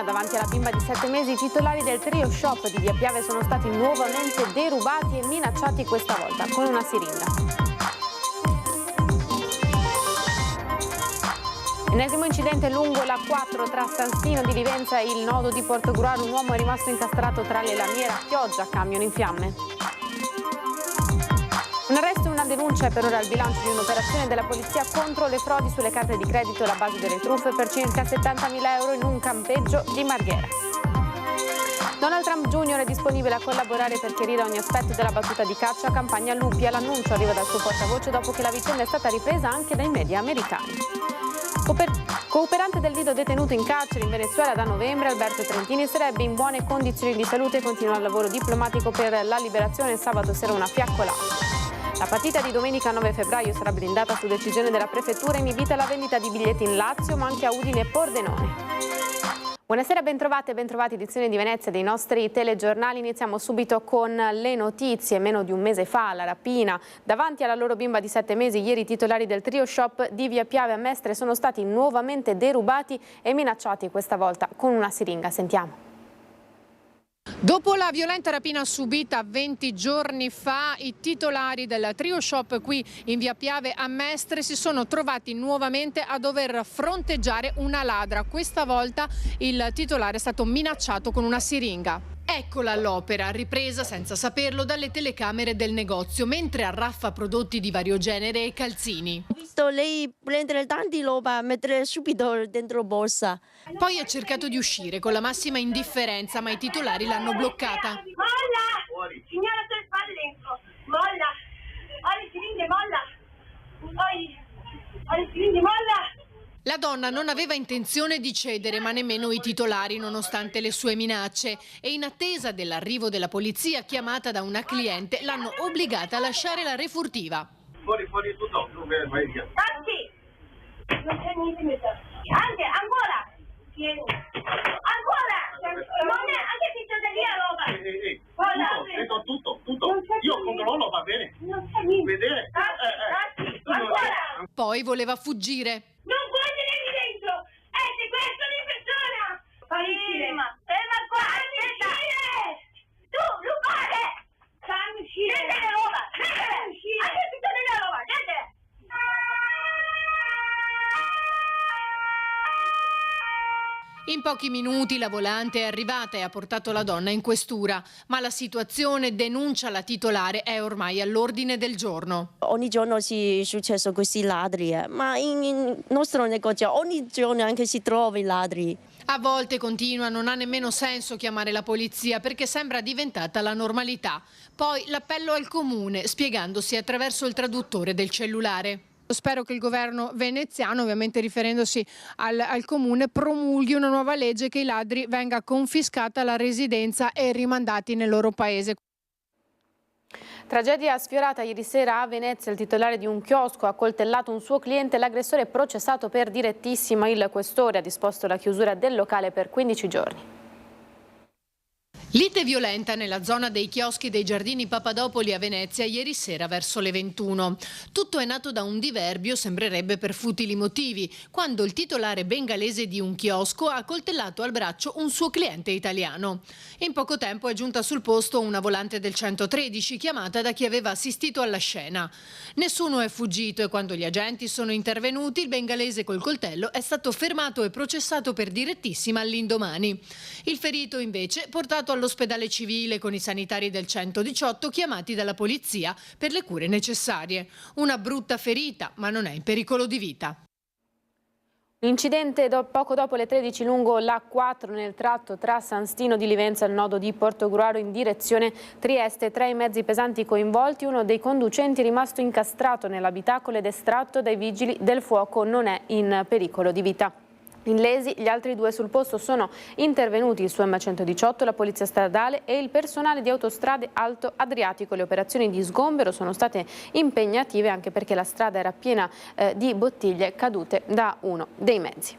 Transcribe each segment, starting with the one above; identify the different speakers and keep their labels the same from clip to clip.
Speaker 1: rapina davanti alla bimba di 7 mesi, i titolari del Trio Shop di Via Piave sono stati nuovamente derubati e minacciati questa volta con una siringa. Ennesimo incidente lungo la 4 tra San Stino di Livenza e il nodo di Portogruaro. Un uomo è rimasto incastrato tra le lamiere a pioggia, camion in fiamme. Un arresto e una denuncia è per ora il bilancio di un'operazione della polizia contro le frodi sulle carte di credito, la base delle truffe per circa 70.000 euro in un campeggio di Marghera. Donald Trump Jr. è disponibile a collaborare per chiarire ogni aspetto della battuta di caccia campagna Lupi. L'annuncio arriva dal suo portavoce dopo che la vicenda è stata ripresa anche dai media americani. Cooperante del Lido detenuto in carcere in Venezuela da novembre, Alberto Trentini sarebbe in buone condizioni di salute e continua il lavoro diplomatico per la liberazione. Sabato sera una fiaccolata. La partita di domenica 9 febbraio sarà blindata su decisione della prefettura, inibita la vendita di biglietti in Lazio, ma anche a Udine e Pordenone. Buonasera, bentrovate e bentrovati, edizione di Venezia dei nostri telegiornali. Iniziamo subito con le notizie. Meno di un mese fa, la rapina davanti alla loro bimba di 7 mesi. Ieri i titolari del Trio Shop di Via Piave a Mestre sono stati nuovamente derubati e minacciati, questa volta con una siringa. Sentiamo.
Speaker 2: Dopo la violenta rapina subita 20 giorni fa, i titolari del Trio Shop qui in Via Piave a Mestre si sono trovati nuovamente a dover fronteggiare una ladra. Questa volta il titolare è stato minacciato con una siringa. Eccola all'opera, ripresa senza saperlo dalle telecamere del negozio, mentre arraffa prodotti di vario genere e calzini.
Speaker 3: Ho visto lei prendere tanti roba, mettere subito dentro borsa.
Speaker 2: Poi ha cercato di uscire con la massima indifferenza, ma i titolari l'hanno bloccata.
Speaker 4: Molla! Signora, tu spalle dentro! Molla! Ho le siringhe, molla! Ho le siringhe, molla!
Speaker 2: La donna non aveva intenzione di cedere, ma nemmeno i titolari, nonostante le sue minacce. E in attesa dell'arrivo della polizia, chiamata da una cliente, l'hanno obbligata a lasciare la refurtiva.
Speaker 4: Fuori tutto, vai via. Tanti! Non c'è niente in anche, ancora! Tieni. Ancora! Non è, anche se c'è da lì roba! Tutto! Io controllo, va bene? Non c'è niente! Vedere? Tanti! Ancora!
Speaker 2: Poi voleva fuggire.
Speaker 4: Non puoi tenermi dentro! È sequestro di persona! Ferma qua! Fammi uscire! Tu, rubare! Fammi uscire! Niente la roba! Niente! Uscire! Anche se tu la roba! Niente!
Speaker 2: In pochi minuti la volante è arrivata e ha portato la donna in questura, ma la situazione, denuncia la titolare, è ormai all'ordine del giorno.
Speaker 3: Ogni giorno è successo questi ladri, ma in nostro negozio ogni giorno anche si trova i ladri.
Speaker 2: A volte, continua, non ha nemmeno senso chiamare la polizia perché sembra diventata la normalità. Poi l'appello al comune, spiegandosi attraverso il traduttore del cellulare. Spero che il governo veneziano, ovviamente riferendosi al comune, promulghi una nuova legge che ai ladri venga confiscata la residenza e rimandati nel loro paese.
Speaker 1: Tragedia sfiorata ieri sera a Venezia. Il titolare di un chiosco ha accoltellato un suo cliente. L'aggressore è processato per direttissima. Il questore ha disposto la chiusura del locale per 15 giorni.
Speaker 2: Lite violenta nella zona dei chioschi dei Giardini Papadopoli a Venezia ieri sera verso le 21. Tutto è nato da un diverbio, sembrerebbe per futili motivi, quando il titolare bengalese di un chiosco ha coltellato al braccio un suo cliente italiano. In poco tempo è giunta sul posto una volante del 113 chiamata da chi aveva assistito alla scena. Nessuno è fuggito e quando gli agenti sono intervenuti il bengalese col coltello è stato fermato e processato per direttissima all'indomani. Il ferito invece portato all'ospedale civile con i sanitari del 118 chiamati dalla polizia per le cure necessarie. Una brutta ferita, ma non è in pericolo di vita.
Speaker 1: L'incidente poco dopo le 13 lungo l'A4 nel tratto tra San Stino di Livenza e il nodo di Portogruaro in direzione Trieste. 3 i mezzi pesanti coinvolti, uno dei conducenti è rimasto incastrato nell'abitacolo ed estratto dai vigili del fuoco, non è in pericolo di vita. Illesi gli altri 2 sul posto sono intervenuti il SUEM 118, la Polizia Stradale e il personale di Autostrade Alto Adriatico. Le operazioni di sgombero sono state impegnative anche perché la strada era piena di bottiglie cadute da uno dei mezzi.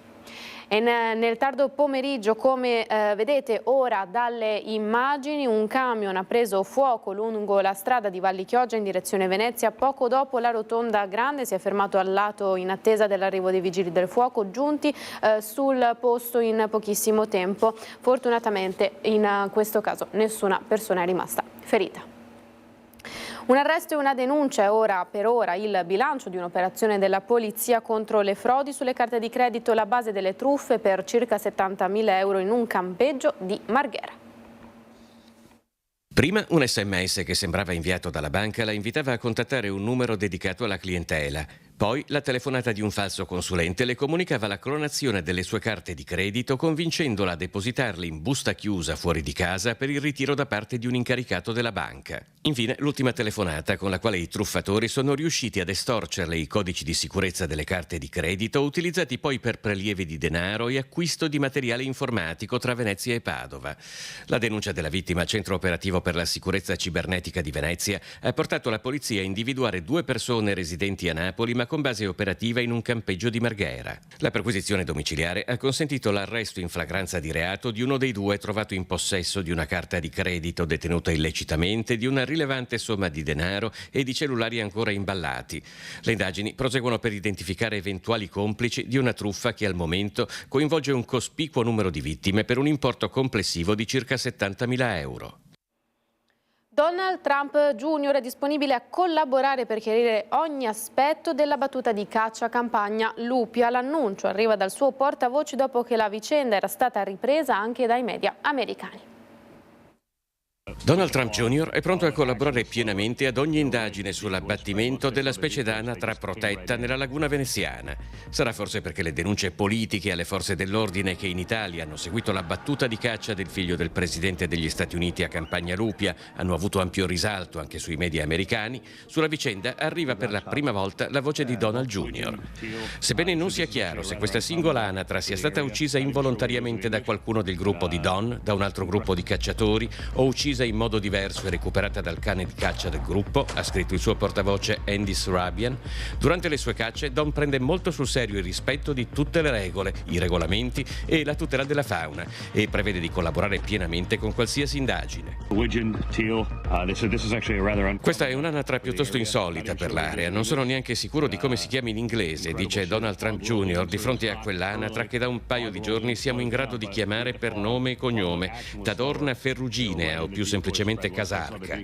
Speaker 1: E nel tardo pomeriggio, come vedete ora dalle immagini, un camion ha preso fuoco lungo la strada di Valli Chioggia in direzione Venezia. Poco dopo la rotonda grande si è fermato al lato in attesa dell'arrivo dei vigili del fuoco, giunti sul posto in pochissimo tempo. Fortunatamente in questo caso nessuna persona è rimasta ferita. Un arresto e una denuncia è ora per ora il bilancio di un'operazione della polizia contro le frodi sulle carte di credito, la base delle truffe per circa 70.000 euro in un campeggio di Marghera.
Speaker 5: Prima un SMS che sembrava inviato dalla banca la invitava a contattare un numero dedicato alla clientela. Poi la telefonata di un falso consulente le comunicava la clonazione delle sue carte di credito, convincendola a depositarle in busta chiusa fuori di casa per il ritiro da parte di un incaricato della banca. Infine, l'ultima telefonata con la quale i truffatori sono riusciti ad estorcerle i codici di sicurezza delle carte di credito, utilizzati poi per prelievi di denaro e acquisto di materiale informatico tra Venezia e Padova. La denuncia della vittima al Centro Operativo per la Sicurezza Cibernetica di Venezia ha portato la polizia a individuare 2 persone residenti a Napoli ma con base operativa in un campeggio di Marghera. La perquisizione domiciliare ha consentito l'arresto in flagranza di reato di uno dei 2 trovato in possesso di una carta di credito detenuta illecitamente, di una rilevante somma di denaro e di cellulari ancora imballati. Le indagini proseguono per identificare eventuali complici di una truffa che al momento coinvolge un cospicuo numero di vittime per un importo complessivo di circa 70.000 euro.
Speaker 1: Donald Trump Jr. è disponibile a collaborare per chiarire ogni aspetto della battuta di caccia campagna Lupia. L'annuncio arriva dal suo portavoce dopo che la vicenda era stata ripresa anche dai media americani.
Speaker 5: Donald Trump Jr. è pronto a collaborare pienamente ad ogni indagine sull'abbattimento della specie d'anatra protetta nella laguna veneziana. Sarà forse perché le denunce politiche alle forze dell'ordine che in Italia hanno seguito la battuta di caccia del figlio del presidente degli Stati Uniti a campagna Lupia hanno avuto ampio risalto anche sui media americani. Sulla vicenda arriva per la prima volta la voce di Donald Jr. Sebbene non sia chiaro se questa singola anatra sia stata uccisa involontariamente da qualcuno del gruppo di Don, da un altro gruppo di cacciatori o uccisa in modo diverso e recuperata dal cane di caccia del gruppo, ha scritto il suo portavoce Andy Surabian, durante le sue cacce Don prende molto sul serio il rispetto di tutte le regole, i regolamenti e la tutela della fauna e prevede di collaborare pienamente con qualsiasi indagine. Questa è un'anatra piuttosto insolita per l'area, non sono neanche sicuro di come si chiami in inglese, dice Donald Trump Jr. di fronte a quell'anatra che da un paio di giorni siamo in grado di chiamare per nome e cognome, Tadorna ferruginea o più semplicemente casarca.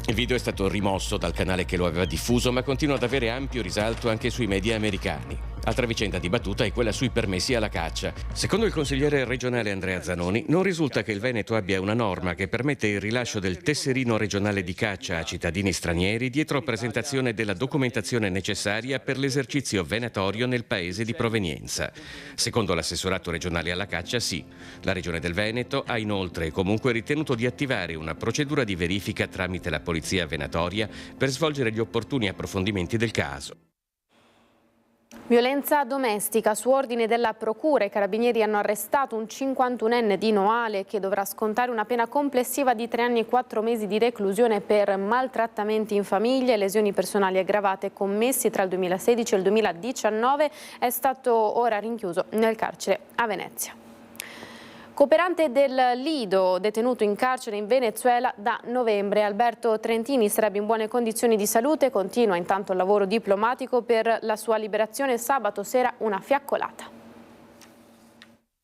Speaker 5: Il video è stato rimosso dal canale che lo aveva diffuso, ma continua ad avere ampio risalto anche sui media americani. Altra vicenda dibattuta è quella sui permessi alla caccia. Secondo il consigliere regionale Andrea Zanoni, non risulta che il Veneto abbia una norma che permette il rilascio del tesserino regionale di caccia a cittadini stranieri dietro presentazione della documentazione necessaria per l'esercizio venatorio nel paese di provenienza. Secondo l'assessorato regionale alla caccia, sì. La Regione del Veneto ha inoltre comunque ritenuto di attivare una procedura di verifica tramite la polizia venatoria per svolgere gli opportuni approfondimenti del caso.
Speaker 1: Violenza domestica. Su ordine della procura i carabinieri hanno arrestato un 51enne di Noale che dovrà scontare una pena complessiva di 3 anni e 4 mesi di reclusione per maltrattamenti in famiglia e lesioni personali aggravate commessi tra il 2016 e il 2019. È stato ora rinchiuso nel carcere a Venezia. Cooperante del Lido, detenuto in carcere in Venezuela da novembre. Alberto Trentini sarebbe in buone condizioni di salute, continua intanto il lavoro diplomatico per la sua liberazione. Sabato sera una fiaccolata.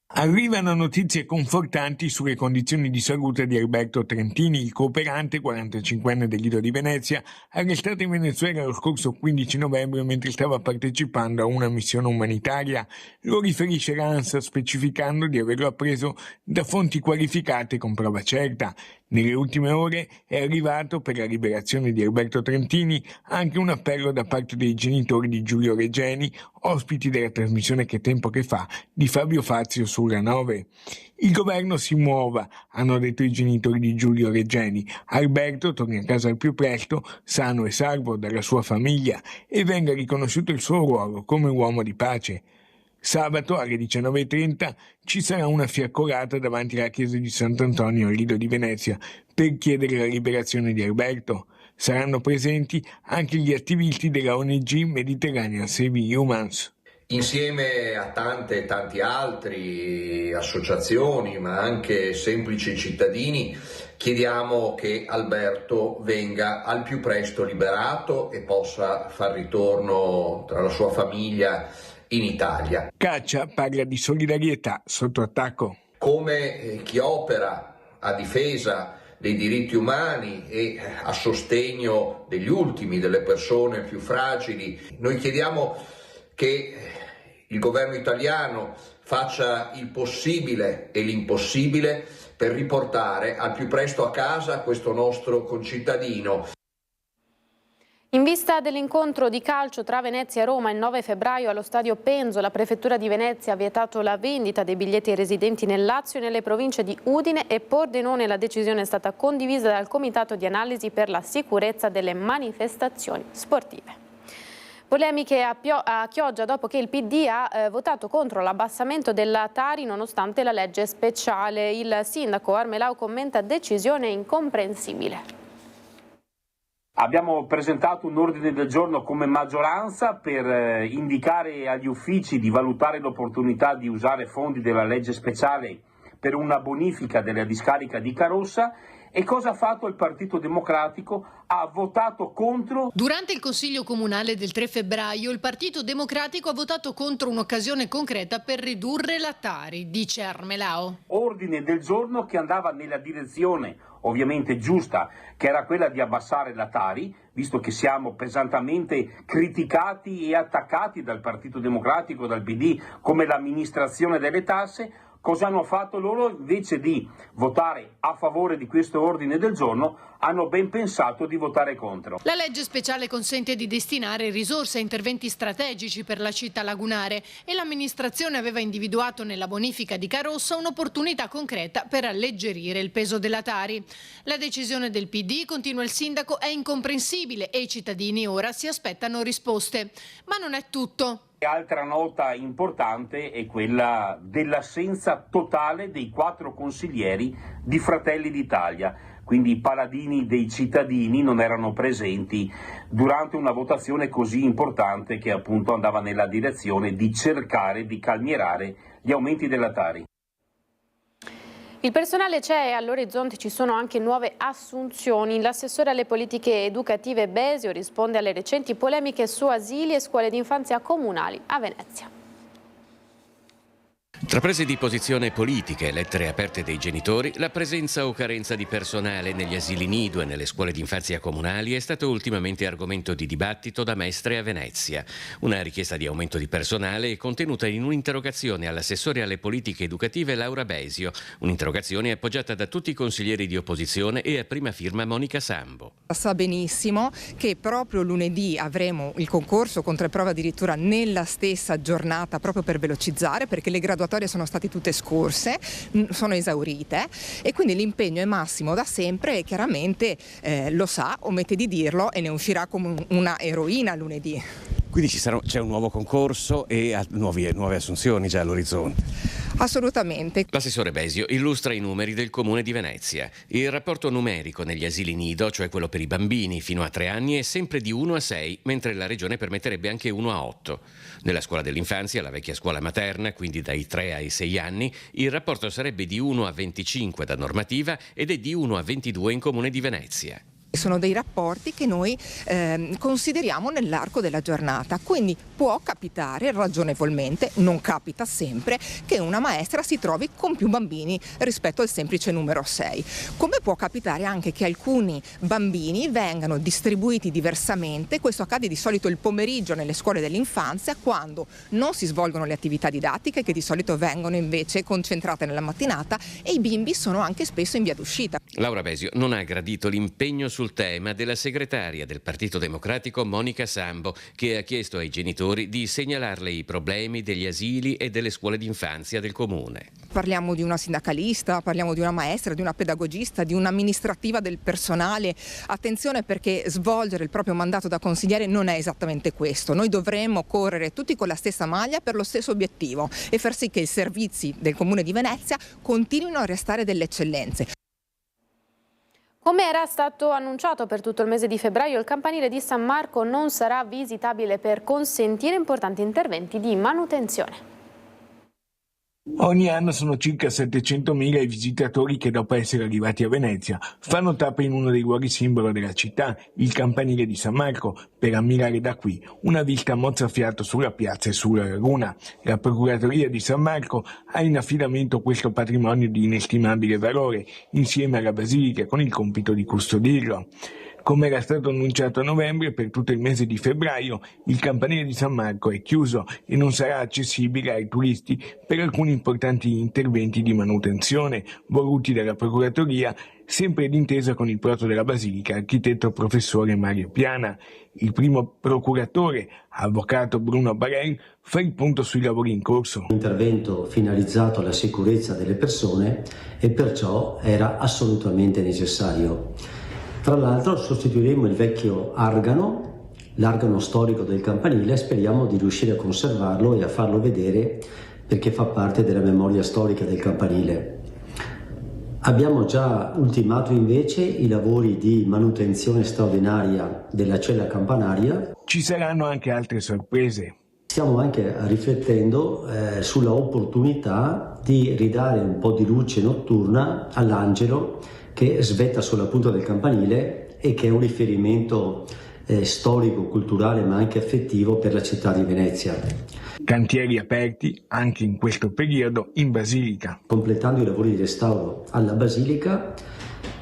Speaker 6: Arrivano notizie confortanti sulle condizioni di salute di Alberto Trentini, il cooperante 45enne del Lido di Venezia, arrestato in Venezuela lo scorso 15 novembre mentre stava partecipando a una missione umanitaria. Lo riferisce l'ANSA specificando di averlo appreso da fonti qualificate con prova certa. Nelle ultime ore è arrivato per la liberazione di Alberto Trentini anche un appello da parte dei genitori di Giulio Regeni, ospiti della trasmissione Che tempo che fa di Fabio Fazio sulla 9. Il governo si muova, hanno detto i genitori di Giulio Regeni. Alberto torni a casa al più presto, sano e salvo dalla sua famiglia, e venga riconosciuto il suo ruolo come uomo di pace. Sabato alle 19:30 ci sarà una fiaccolata davanti alla chiesa di Sant'Antonio al Lido di Venezia per chiedere la liberazione di Alberto. Saranno presenti anche gli attivisti della ONG Mediterranean Save Humans.
Speaker 7: Insieme a tanti altri associazioni, ma anche semplici cittadini, chiediamo che Alberto venga al più presto liberato e possa far ritorno tra la sua famiglia in Italia.
Speaker 6: Caccia parla di solidarietà sotto attacco.
Speaker 7: Come chi opera a difesa dei diritti umani e a sostegno degli ultimi, delle persone più fragili, noi chiediamo che il governo italiano faccia il possibile e l'impossibile per riportare al più presto a casa questo nostro concittadino.
Speaker 1: In vista dell'incontro di calcio tra Venezia e Roma il 9 febbraio allo stadio Penzo, la prefettura di Venezia ha vietato la vendita dei biglietti ai residenti nel Lazio e nelle province di Udine e Pordenone. La decisione è stata condivisa dal Comitato di Analisi per la Sicurezza delle Manifestazioni Sportive. Polemiche a Chioggia dopo che il PD ha votato contro l'abbassamento della Tari nonostante la legge speciale. Il sindaco Armelau commenta decisione incomprensibile.
Speaker 8: Abbiamo presentato un ordine del giorno come maggioranza per indicare agli uffici di valutare l'opportunità di usare fondi della legge speciale per una bonifica della discarica di Carossa. E cosa ha fatto il Partito Democratico? Ha votato contro.
Speaker 2: Durante il Consiglio Comunale del 3 febbraio il Partito Democratico ha votato contro un'occasione concreta per ridurre la Tari, dice Armelau.
Speaker 8: Ordine del giorno che andava nella direzione ovviamente giusta, che era quella di abbassare la Tari, visto che siamo pesantemente criticati e attaccati dal Partito Democratico, dal PD, come l'amministrazione delle tasse. Cosa hanno fatto loro? Invece di votare a favore di questo ordine del giorno, hanno ben pensato di votare contro.
Speaker 2: La legge speciale consente di destinare risorse a interventi strategici per la città lagunare e l'amministrazione aveva individuato nella bonifica di Carossa un'opportunità concreta per alleggerire il peso della Tari. La decisione del PD, continua il sindaco, è incomprensibile e i cittadini ora si aspettano risposte. Ma non è tutto.
Speaker 8: Altra nota importante è quella dell'assenza totale dei 4 consiglieri di Fratelli d'Italia, quindi i paladini dei cittadini non erano presenti durante una votazione così importante che appunto andava nella direzione di cercare di calmierare gli aumenti della Tari.
Speaker 1: Il personale c'è e all'orizzonte ci sono anche nuove assunzioni. L'assessore alle politiche educative Besio risponde alle recenti polemiche su asili e scuole d'infanzia comunali a Venezia.
Speaker 5: Tra prese di posizione politiche e lettere aperte dei genitori, la presenza o carenza di personale negli asili nido e nelle scuole d'infanzia comunali è stato ultimamente argomento di dibattito da Mestre a Venezia. Una richiesta di aumento di personale è contenuta in un'interrogazione all'assessore alle politiche educative Laura Besio, un'interrogazione appoggiata da tutti i consiglieri di opposizione e a prima firma Monica Sambo.
Speaker 9: Sa benissimo che proprio lunedì avremo il concorso con 3 prove addirittura nella stessa giornata proprio per velocizzare, perché le graduatorie sono state tutte scorse, sono esaurite e quindi l'impegno è massimo da sempre e chiaramente lo sa, omette di dirlo e ne uscirà come una eroina lunedì.
Speaker 10: Quindi c'è un nuovo concorso e nuove assunzioni già all'orizzonte.
Speaker 9: Assolutamente.
Speaker 5: L'assessore Besio illustra i numeri del Comune di Venezia. Il rapporto numerico negli asili nido, cioè quello per i bambini fino a 3 anni, è sempre di 1 a 6, mentre la Regione permetterebbe anche 1 a 8. Nella scuola dell'infanzia, la vecchia scuola materna, quindi dai 3 ai 6 anni, il rapporto sarebbe di 1 a 25 da normativa ed è di 1 a 22 in Comune di Venezia.
Speaker 9: Sono dei rapporti che noi consideriamo nell'arco della giornata, quindi può capitare ragionevolmente, non capita sempre, che una maestra si trovi con più bambini rispetto al semplice numero 6. Come può capitare anche che alcuni bambini vengano distribuiti diversamente, questo accade di solito il pomeriggio nelle scuole dell'infanzia quando non si svolgono le attività didattiche che di solito vengono invece concentrate nella mattinata e i bimbi sono anche spesso in via d'uscita.
Speaker 5: Laura Besio non ha gradito l'impegno sul tema della segretaria del Partito Democratico Monica Sambo, che ha chiesto ai genitori di segnalarle i problemi degli asili e delle scuole d'infanzia del comune.
Speaker 9: Parliamo di una sindacalista, parliamo di una maestra, di una pedagogista, di un'amministrativa del personale. Attenzione, perché svolgere il proprio mandato da consigliere non è esattamente questo. Noi dovremmo correre tutti con la stessa maglia per lo stesso obiettivo e far sì che i servizi del Comune di Venezia continuino a restare delle eccellenze.
Speaker 1: Come era stato annunciato per tutto il mese di febbraio, il campanile di San Marco non sarà visitabile per consentire importanti interventi di manutenzione.
Speaker 6: Ogni anno sono circa 700.000 i visitatori che, dopo essere arrivati a Venezia, fanno tappa in uno dei luoghi simbolo della città, il campanile di San Marco, per ammirare da qui una vista mozzafiato sulla piazza e sulla laguna. La Procuratoria di San Marco ha in affidamento questo patrimonio di inestimabile valore, insieme alla Basilica, con il compito di custodirlo. Come era stato annunciato a novembre, per tutto il mese di febbraio il campanile di San Marco è chiuso e non sarà accessibile ai turisti per alcuni importanti interventi di manutenzione voluti dalla Procuratoria, sempre d'intesa con il proto della Basilica, architetto professore Mario Piana. Il primo procuratore, avvocato Bruno Barel, fa il punto sui lavori in corso.
Speaker 11: Un intervento finalizzato alla sicurezza delle persone e perciò era assolutamente necessario. Tra l'altro sostituiremo il vecchio argano, l'argano storico del campanile, e speriamo di riuscire a conservarlo e a farlo vedere perché fa parte della memoria storica del campanile. Abbiamo già ultimato invece i lavori di manutenzione straordinaria della cella campanaria.
Speaker 6: Ci saranno anche altre sorprese.
Speaker 11: Stiamo anche riflettendo sulla opportunità di ridare un po' di luce notturna all'angelo che svetta sulla punta del campanile e che è un riferimento storico, culturale ma anche affettivo per la città di Venezia.
Speaker 6: Cantieri aperti anche in questo periodo in Basilica.
Speaker 11: Completando i lavori di restauro alla Basilica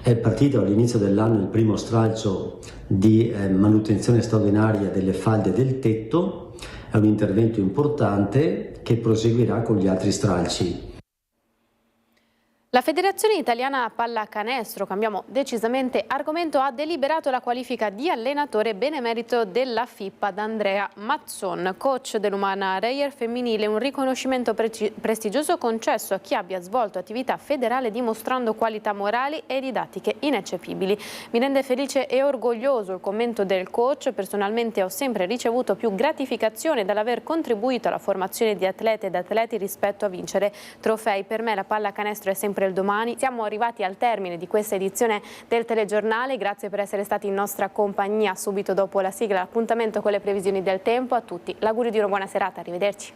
Speaker 11: è partito all'inizio dell'anno il primo stralcio di manutenzione straordinaria delle falde del tetto, è un intervento importante che proseguirà con gli altri stralci.
Speaker 1: La Federazione Italiana Pallacanestro, cambiamo decisamente argomento, ha deliberato la qualifica di allenatore benemerito della FIP ad Andrea Mazzon, coach dell'Umana Reyer femminile, un riconoscimento prestigioso concesso a chi abbia svolto attività federale dimostrando qualità morali e didattiche ineccepibili. Mi rende felice e orgoglioso il commento del coach. Personalmente ho sempre ricevuto più gratificazione dall'aver contribuito alla formazione di atlete ed atleti rispetto a vincere trofei. Per me la pallacanestro è sempre il domani. Siamo arrivati al termine di questa edizione del telegiornale, grazie per essere stati in nostra compagnia. Subito dopo la sigla l'appuntamento con le previsioni del tempo. A tutti l'augurio di una buona serata, arrivederci.